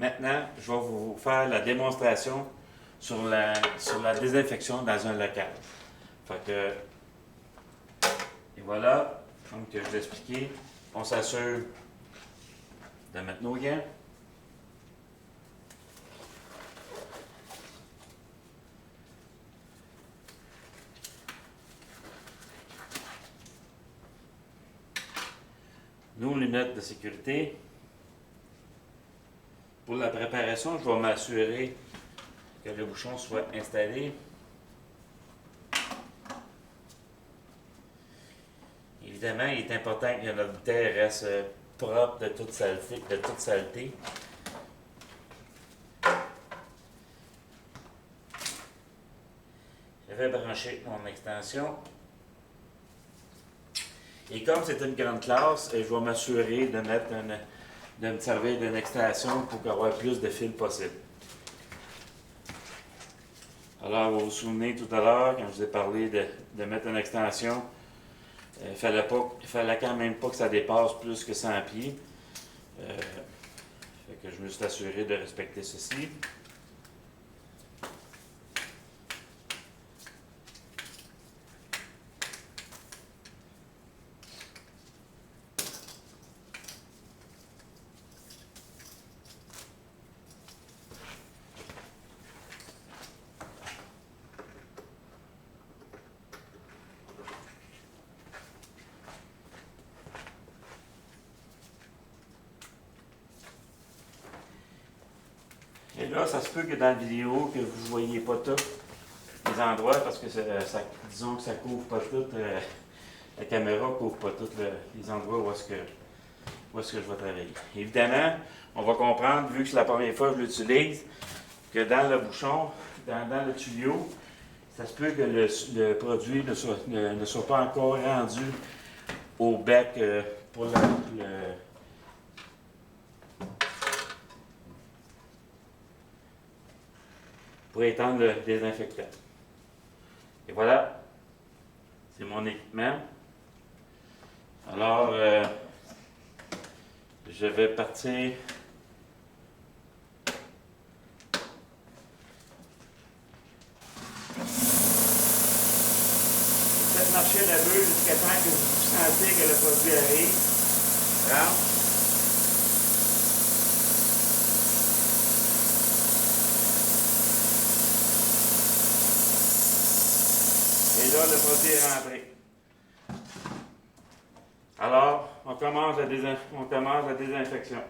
Maintenant, je vais vous faire la démonstration sur la désinfection dans un local. Fait que, et voilà, comme que je l'ai expliqué, on s'assure de mettre nos gants. Nos lunettes de sécurité. Pour la préparation, je vais m'assurer que le bouchon soit installé. Évidemment, il est important que notre bouteille reste propre de toute saleté. Je vais brancher mon extension. Et comme c'est une grande classe, je vais m'assurer de me servir d'une extension pour avoir plus de fils possible. Alors, vous vous souvenez tout à l'heure, quand je vous ai parlé de mettre une extension, il fallait quand même pas que ça dépasse plus que 100 pieds. Fait que je me suis assuré de respecter ceci. Et là, ça se peut que dans la vidéo, que vous ne voyez pas tous les endroits, parce que disons que ça couvre pas tout, la caméra ne couvre pas tous les endroits où est-ce que je vais travailler. Évidemment, on va comprendre, vu que c'est la première fois que je l'utilise, que dans le bouchon, dans le tuyau, ça se peut que le produit ne soit pas encore rendu au bec pour étendre le désinfectant. Et voilà, c'est mon équipement. Alors, je vais partir. Faites marcher la bulle jusqu'à temps que vous sentez que le produit arrive. Rentre. Et là, le produit est rentré. Alors, on commence la désinfection.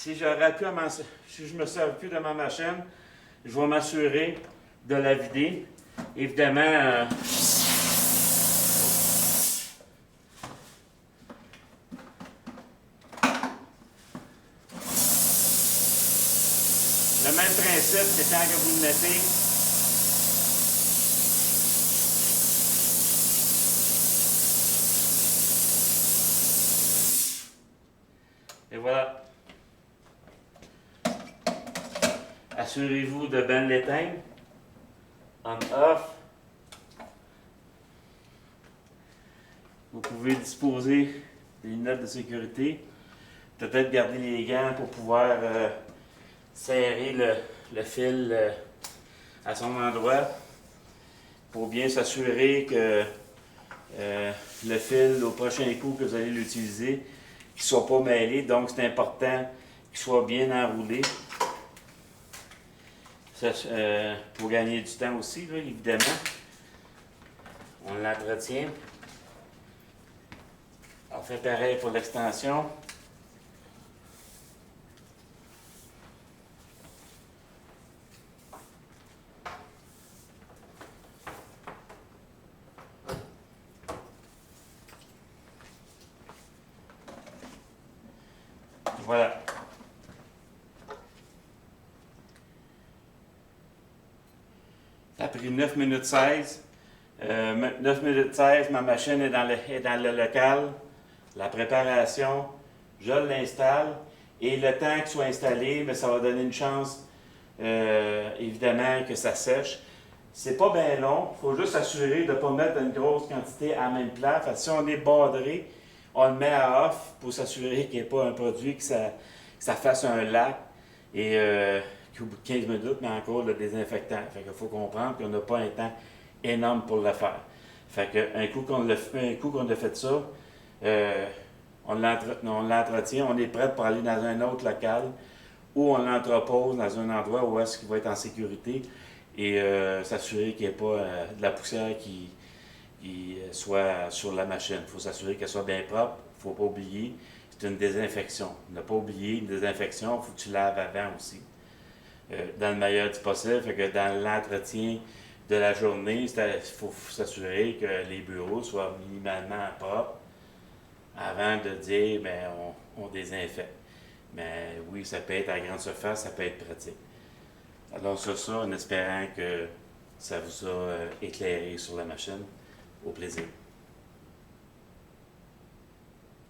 si si je me sers plus de ma machine, je vais m'assurer de la vider. Évidemment, le même principe, c'est quand que vous le mettez. Et voilà. Assurez-vous de bien l'éteindre. On-off. Vous pouvez disposer des lunettes de sécurité. Peut-être garder les gants pour pouvoir serrer le fil à son endroit. Pour bien s'assurer que le fil, au prochain coup que vous allez l'utiliser, qu'il ne soit pas mêlé. Donc, c'est important qu'il soit bien enroulé. Ça, pour gagner du temps aussi, là, évidemment. On l'entretient. On fait pareil pour l'extension. Voilà. Ça a pris 9 minutes 16. 9 minutes 16, ma machine est dans le local. La préparation, je l'installe. Et le temps qu'il soit installé, bien, ça va donner une chance, évidemment, que ça sèche. C'est pas bien long. Il faut juste s'assurer de ne pas mettre une grosse quantité à la même place. Fait que si on est badré, on le met à off pour s'assurer qu'il n'y ait pas un produit, que ça fasse un lac. Et qu'au bout de 15 minutes, mais encore le désinfectant. Fait qu'il faut comprendre qu'on n'a pas un temps énorme pour le faire. Fait qu'un coup qu'on a fait ça, on l'entretient, on est prêt pour aller dans un autre local ou on l'entrepose dans un endroit où est-ce qu'il va être en sécurité et s'assurer qu'il n'y ait pas de la poussière qui soit sur la machine. Il faut s'assurer qu'elle soit bien propre. Il ne faut pas oublier, c'est une désinfection. Ne pas oublier une désinfection, il faut que tu laves avant aussi. Dans le meilleur du possible, fait que dans l'entretien de la journée, il faut s'assurer que les bureaux soient minimalement propres avant de dire, bien, on désinfecte. Mais oui, ça peut être à grande surface, ça peut être pratique. Alors sur ça, en espérant que ça vous a éclairé sur la machine. Au plaisir.